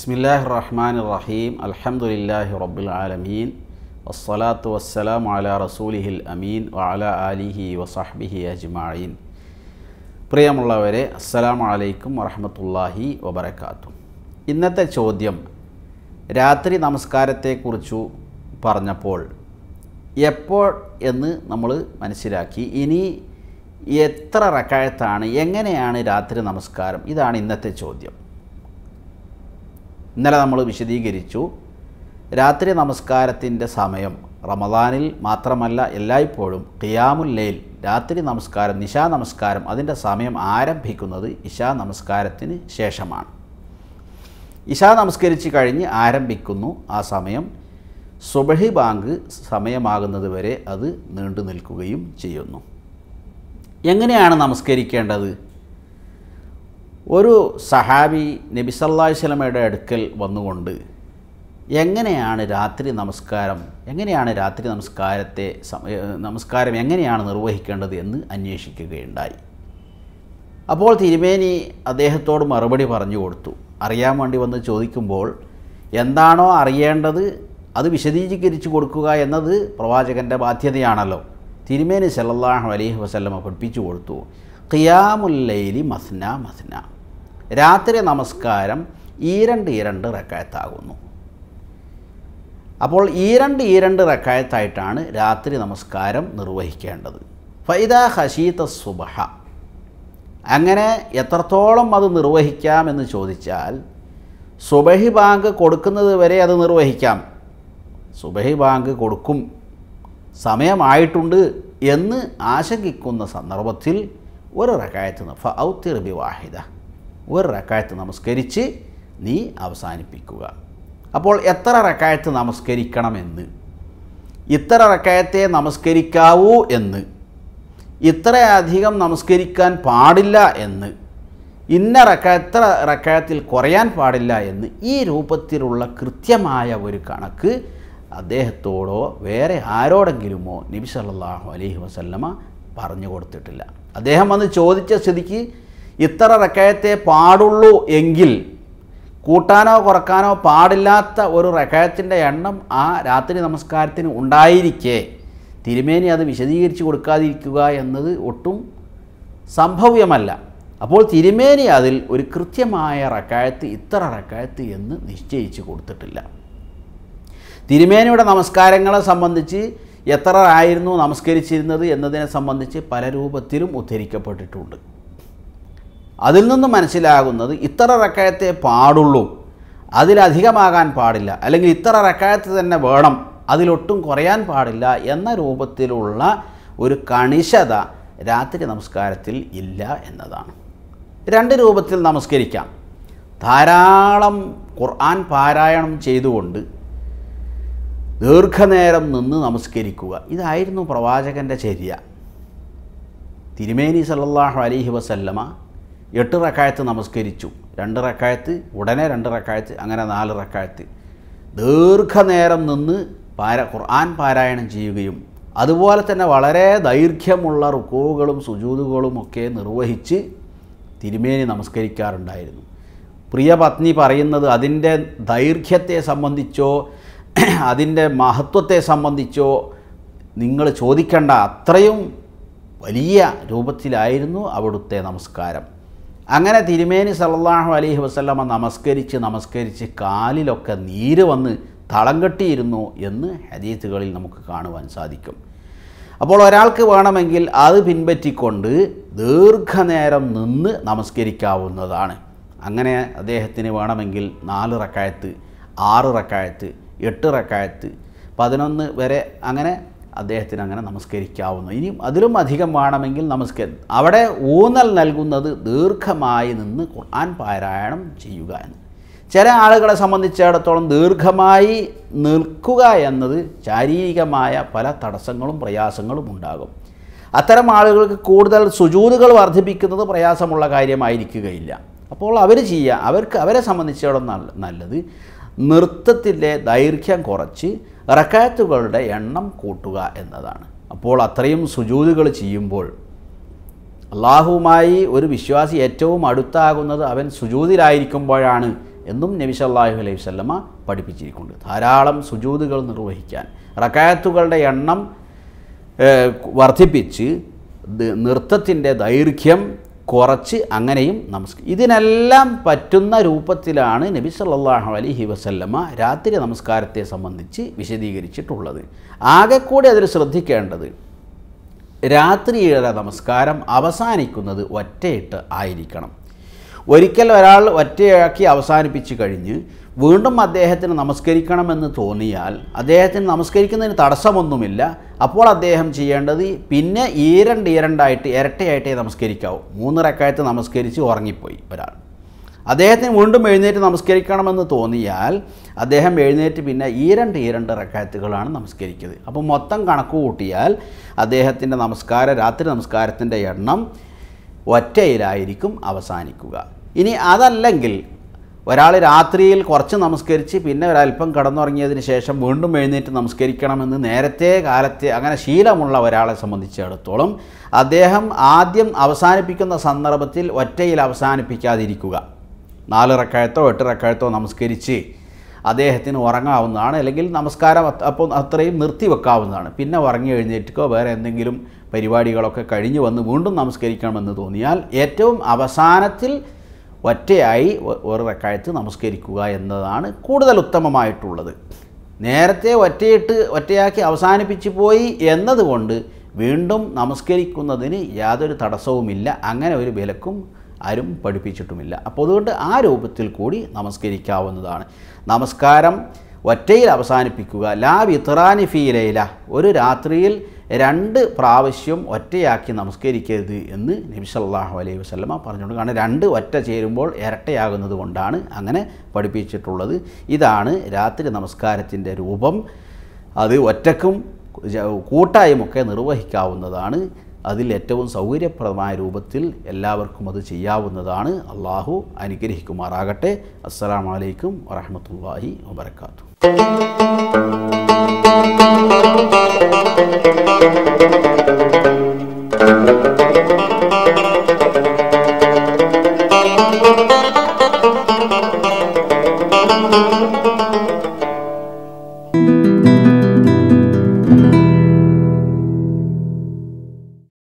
ബിസ്മില്ലാഹിർ റഹ്മാനിർ റഹീം അൽഹംദുലില്ലാഹി റബ്ബിൽ ആലമീൻ വസ്സലാത്തു വസ്സലാമു അലാ റസൂലിഹിൽ അമീൻ വഅലാ ആലിഹി വസഹ്ബിഹി അജ്മഈൻ. പ്രിയമുള്ളവരെ, അസ്സലാമു അലൈക്കും വറഹ്മത്തുള്ളാഹി വബറകാതുഹു. ഇന്നത്തെ ചോദ്യം രാത്രി നമസ്കാരത്തെക്കുറിച്ചു പറഞ്ഞപ്പോൾ എപ്പോൾ എന്ന് നമ്മൾ മനസ്സിലാക്കി. ഇനി എത്ര റക്അത്താണ്, എങ്ങനെയാണ് രാത്രി നമസ്കാരം? ഇതാണ് ഇന്നത്തെ ചോദ്യം. ഇന്നലെ നമ്മൾ വിശദീകരിച്ചു. രാത്രി നമസ്കാരത്തിൻ്റെ സമയം റമദാനിൽ മാത്രമല്ല, എല്ലായ്പ്പോഴും ഖിയാമുൽ ലൈൽ, രാത്രി നമസ്കാരം, നിശാ നമസ്കാരം, അതിൻ്റെ സമയം ആരംഭിക്കുന്നത് ഇശാ നമസ്കാരത്തിന് ശേഷമാണ്. ഇശാ നമസ്കരിച്ച് കഴിഞ്ഞ് ആരംഭിക്കുന്നു. ആ സമയം സുബഹി ബാങ്ക് സമയമാകുന്നത് വരെ അത് നീണ്ടു നിൽക്കുകയും ചെയ്യുന്നു. എങ്ങനെയാണ് നമസ്കരിക്കേണ്ടത്? ഒരു സഹാബി നബി സല്ലല്ലാഹു അലൈഹി വസല്ലമയുടെ അടുക്കൽ വന്നുകൊണ്ട് എങ്ങനെയാണ് രാത്രി നമസ്കാരം എങ്ങനെയാണ് നിർവഹിക്കേണ്ടത് എന്ന് അന്വേഷിക്കുകയുണ്ടായി. അപ്പോൾ തിരുമേനി അദ്ദേഹത്തോട് മറുപടി പറഞ്ഞു കൊടുത്തു. അറിയാൻ വേണ്ടി വന്ന് ചോദിക്കുമ്പോൾ എന്താണോ അറിയേണ്ടത് അത് വിശദീകരിച്ചു കൊടുക്കുക എന്നത് പ്രവാചകൻ്റെ ബാധ്യതയാണല്ലോ. തിരുമേനി സല്ലല്ലാഹു അലൈഹി വസല്ലമ പഠിപ്പിച്ചു കൊടുത്തു, ഖിയാമുൽ ലൈലി മസ്ന മസ്ന, രാത്രി നമസ്കാരം ഈരണ്ട് റക്അത്താകുന്നു. അപ്പോൾ ഈരണ്ട് റക്അത്തായിട്ടാണ് രാത്രി നമസ്കാരം നിർവഹിക്കേണ്ടത്. ഫൈദാ ഖശീത സുബ്ഹ, അങ്ങനെ എത്രത്തോളം അത് നിർവഹിക്കാമെന്ന് ചോദിച്ചാൽ സുബഹി ബാങ്ക് കൊടുക്കുന്നത് വരെ അത് നിർവഹിക്കാം. സുബഹി ബാങ്ക് കൊടുക്കും, സമയമായിട്ടുണ്ട് എന്ന് ആശങ്കിക്കുന്ന സന്ദർഭത്തിൽ ഒരു റക്അത്ത് ഫഔത്തിർ ബിവാഹിദ, ഒരു റക്അത്ത് നമസ്കരിച്ച് നീ അവസാനിപ്പിക്കുക. അപ്പോൾ എത്ര റക്അത്ത് നമസ്കരിക്കണമെന്ന്, ഇത്ര റക്അത്തെ നമസ്കരിക്കാവൂ എന്ന്, ഇത്രയധികം നമസ്കരിക്കാൻ പാടില്ല എന്ന്, ഇന്ന എത്ര റക്അത്തിൽ കുറയാൻ പാടില്ല എന്ന്, ഈ രൂപത്തിലുള്ള കൃത്യമായ ഒരു കണക്ക് അദ്ദേഹത്തോടോ വേറെ ആരോടെങ്കിലുമോ നബി സല്ലല്ലാഹു അലൈഹി വസല്ലമ പറഞ്ഞു കൊടുത്തിട്ടില്ല. അദ്ദേഹം വന്ന് ചോദിച്ച സ്ഥിതിക്ക് ഇത്ര റക്അത്തെ പാടുള്ളൂ എങ്കിൽ കൂട്ടാനോ കുറക്കാനോ പാടില്ലാത്ത ഒരു റക്അത്തിൻ്റെ എണ്ണം ആ രാത്രി നമസ്കാരത്തിന് ഉണ്ടായിരിക്കെ തിരുമേനി അത് വിശദീകരിച്ച് കൊടുക്കാതിരിക്കുക എന്നത് ഒട്ടും സംഭവ്യമല്ല. അപ്പോൾ തിരുമേനി അതിൽ ഒരു കൃത്യമായ റക്അത്ത്, ഇത്ര റക്അത്ത് എന്ന് നിശ്ചയിച്ച് കൊടുത്തിട്ടില്ല. തിരുമേനിയുടെ നമസ്കാരങ്ങളെ സംബന്ധിച്ച് എത്ര ആയിരുന്നു നമസ്കരിച്ചിരുന്നത് എന്നതിനെ സംബന്ധിച്ച് പല രൂപത്തിലും ഉദ്ധരിക്കപ്പെട്ടിട്ടുണ്ട്. അതിൽ നിന്നും മനസ്സിലാകുന്നത് ഇത്ര റക്അത്തെ പാടുള്ളൂ, അതിലധികമാകാൻ പാടില്ല, അല്ലെങ്കിൽ ഇത്ര റക്അത്ത് തന്നെ വേണം, അതിലൊട്ടും കുറയാൻ പാടില്ല എന്ന രൂപത്തിലുള്ള ഒരു കണിശത രാത്രി നമസ്കാരത്തിൽ ഇല്ല എന്നതാണ്. രണ്ട് രൂപത്തിൽ നമസ്കരിക്കാം. ധാരാളം ഖുർആൻ പാരായണം ചെയ്തുകൊണ്ട് ദീർഘനേരം നിന്ന് നമസ്കരിക്കുക, ഇതായിരുന്നു പ്രവാചകൻ്റെ ചര്യ. തിരുമേനി സല്ലല്ലാഹു അലൈഹി വസല്ലമ 8 റക്അത്ത് നമസ്കരിച്ചു. 2 റക്അത്ത്, ഉടനെ 2 റക്അത്ത്, അങ്ങനെ 4 റക്അത്ത് ദീർഘനേരം നിന്ന് ഖുർആൻ പാരായണം ചെയ്യുകയും അതുപോലെ തന്നെ വളരെ ദൈർഘ്യമുള്ള റുകൂകളും സുജൂദുകളും ഒക്കെ നിർവഹിച്ച് തിരുമേനി നമസ്കരിക്കാറുണ്ടായിരുന്നു. പ്രിയ പത്നി പറയുന്നത് അതിൻ്റെ ദൈർഘ്യത്തെ സംബന്ധിച്ചോ അതിൻ്റെ മഹത്വത്തെ സംബന്ധിച്ചോ നിങ്ങൾ ചോദിക്കേണ്ട, അത്രയും വലിയ രൂപത്തിലായിരുന്നു അവിടുത്തെ നമസ്കാരം. അങ്ങനെ തിരുമേനി സല്ലല്ലാഹു അലൈഹി വസല്ലമ നമസ്കരിച്ച് കാലിലൊക്കെ നീര് വന്ന് തളം കെട്ടിയിരുന്നു എന്ന് ഹദീസുകളിൽ നമുക്ക് കാണുവാൻ സാധിക്കും. അപ്പോൾ ഒരാൾക്ക് വേണമെങ്കിൽ അത് പിൻപറ്റിക്കൊണ്ട് ദീർഘനേരം നിന്ന് നമസ്കരിക്കാവുന്നതാണ്. അങ്ങനെ അദ്ദേഹത്തിന് വേണമെങ്കിൽ 4 റക്അത്ത്, 6 റക്അത്ത്, 8 റക്അത്ത്, 11 വരെ അങ്ങനെ അദ്ദേഹത്തിന് അങ്ങനെ നമസ്കരിക്കാവുന്നു. ഇനിയും അതിലും അധികം വേണമെങ്കിൽ അവിടെ ഊന്നൽ നൽകുന്നത് ദീർഘമായി നിന്ന് ഖുർആൻ പാരായണം ചെയ്യുക എന്ന്. ചില ആളുകളെ സംബന്ധിച്ചിടത്തോളം ദീർഘമായി നിൽക്കുക എന്നത് ശാരീരികമായ പല തടസ്സങ്ങളും പ്രയാസങ്ങളും ഉണ്ടാകും. അത്തരം ആളുകൾക്ക് കൂടുതൽ സുജൂദുകൾ വർദ്ധിപ്പിക്കുന്നത് പ്രയാസമുള്ള കാര്യമായിരിക്കുകയില്ല. അപ്പോൾ അവരെ സംബന്ധിച്ചിടത്തോളം നല്ലത് നൃത്തത്തിൻ്റെ ദൈർഘ്യം കുറച്ച് റക്അത്തുകളുടെ എണ്ണം കൂട്ടുക എന്നതാണ്. അപ്പോൾ അത്രയും സുജൂദുകൾ ചെയ്യുമ്പോൾ അള്ളാഹുവുമായി ഒരു വിശ്വാസി ഏറ്റവും അടുത്താകുന്നത് അവൻ സുജൂദിലായിരിക്കുമ്പോഴാണ് എന്നും നബി സല്ലല്ലാഹു അലൈഹി വസല്ലമ പഠിപ്പിച്ചിരിക്കുന്നുണ്ട്. ധാരാളം സുജൂദുകൾ നിർവഹിക്കാൻ, റകഅത്തുകളുടെ എണ്ണം വർദ്ധിപ്പിച്ച് നൃത്തത്തിൻ്റെ ദൈർഘ്യം കുറച്ച് അങ്ങനെയും ഇതിനെല്ലാം പറ്റുന്ന രൂപത്തിലാണ് നബി സല്ലല്ലാഹു അലൈഹി വസല്ലമ രാത്രി നമസ്കാരത്തെ സംബന്ധിച്ച് വിശദീകരിച്ചിട്ടുള്ളത്. ആകെ കൂടി അതിൽ ശ്രദ്ധിക്കേണ്ടത് രാത്രിയിലെ നമസ്കാരം അവസാനിക്കുന്നത് ഒറ്റയിട്ട് ആയിരിക്കണം. ഒരിക്കൽ ഒരാൾ ഒറ്റയാക്കി അവസാനിപ്പിച്ച് കഴിഞ്ഞ് വീണ്ടും അദ്ദേഹത്തിന് നമസ്കരിക്കണമെന്ന് തോന്നിയാൽ അദ്ദേഹത്തിന് നമസ്കരിക്കുന്നതിന് തടസ്സമൊന്നുമില്ല. അപ്പോൾ അദ്ദേഹം ചെയ്യേണ്ടത് പിന്നെ ഈരണ്ടായിട്ട് ഇരട്ടയായിട്ടേ നമസ്കരിക്കാവൂ. 3 റക്അത്ത് നമസ്കരിച്ച് ഉറങ്ങിപ്പോയി ഒരാൾ, അദ്ദേഹത്തിന് വീണ്ടും എഴുന്നേറ്റ് നമസ്കരിക്കണമെന്ന് തോന്നിയാൽ അദ്ദേഹം എഴുന്നേറ്റ് പിന്നെ രണ്ട് റക്അത്തുകളാണ് നമസ്കരിക്കുന്നത്. അപ്പോൾ മൊത്തം കണക്ക് കൂട്ടിയാൽ അദ്ദേഹത്തിൻ്റെ രാത്രി നമസ്കാരത്തിൻ്റെ എണ്ണം ഒറ്റയിലായിരിക്കും അവസാനിക്കുക. ഇനി അതല്ലെങ്കിൽ ഒരാൾ രാത്രിയിൽ കുറച്ച് നമസ്കരിച്ച് പിന്നെ ഒരല്പം കിടന്നുറങ്ങിയതിന് ശേഷം വീണ്ടും എഴുന്നേറ്റ് നമസ്കരിക്കണമെന്ന് നേരത്തെ കാലത്തെ അങ്ങനെ ശീലമുള്ള ഒരാളെ സംബന്ധിച്ചിടത്തോളം അദ്ദേഹം ആദ്യം അവസാനിപ്പിക്കുന്ന സന്ദർഭത്തിൽ ഒറ്റയിൽ അവസാനിപ്പിക്കാതിരിക്കുക. 4 റക്അത്തോ 8 റക്അത്തോ നമസ്കരിച്ച് അദ്ദേഹത്തിന് ഉറങ്ങാവുന്നതാണ്. അല്ലെങ്കിൽ നമസ്കാരം അപ്പോൾ അത്രയും നിർത്തിവെക്കാവുന്നതാണ്. പിന്നെ ഉറങ്ങി എഴുന്നേറ്റോ വേറെ എന്തെങ്കിലും പരിപാടികളൊക്കെ കഴിഞ്ഞ് വന്ന് വീണ്ടും നമസ്കരിക്കണമെന്ന് തോന്നിയാൽ ഏറ്റവും അവസാനത്തിൽ ഒറ്റയായി 1 റക്അത്ത് നമസ്കരിക്കുക എന്നതാണ് കൂടുതൽ ഉത്തമമായിട്ടുള്ളത്. നേരത്തെ ഒറ്റയാക്കി അവസാനിപ്പിച്ചു പോയി എന്നതുകൊണ്ട് വീണ്ടും നമസ്കരിക്കുന്നതിന് യാതൊരു തടസ്സവുമില്ല. അങ്ങനെ ഒരു വിലക്കും ആരും പഠിപ്പിച്ചിട്ടുമില്ല. അപ്പോൾ അതുകൊണ്ട് ആ രൂപത്തിൽ കൂടി നമസ്കരിക്കാവുന്നതാണ്. നമസ്കാരം ഒറ്റയിൽ അവസാനിപ്പിക്കുക. ലാ വിത്റാനി ഫീ ലൈല, ഒരു രാത്രിയിൽ 2 പ്രാവശ്യം ഒറ്റയാക്കി നമസ്കരിക്കരുത് എന്ന് നബി സല്ലല്ലാഹു അലൈഹി വസല്ലമ പറഞ്ഞിട്ടുണ്ട്. കാരണം 2 ഒറ്റ ചേരുമ്പോൾ ഇരട്ടയാകുന്നത് കൊണ്ടാണ് അങ്ങനെ പഠിപ്പിച്ചിട്ടുള്ളത്. ഇതാണ് രാത്രി നമസ്കാരത്തിൻ്റെ രൂപം. അത് ഒറ്റക്കും കൂട്ടായുമൊക്കെ നിർവഹിക്കാവുന്നതാണ്. അതിൽ ഏറ്റവും സൗകര്യപ്രദമായ രൂപത്തിൽ എല്ലാവർക്കും അത് ചെയ്യാവുന്നതാണ്. അള്ളാഹു അനുഗ്രഹിക്കുമാറാകട്ടെ. അസ്സലാമു അലൈക്കും വറഹ്മത്തുള്ളാഹി വബറകാതുഹു.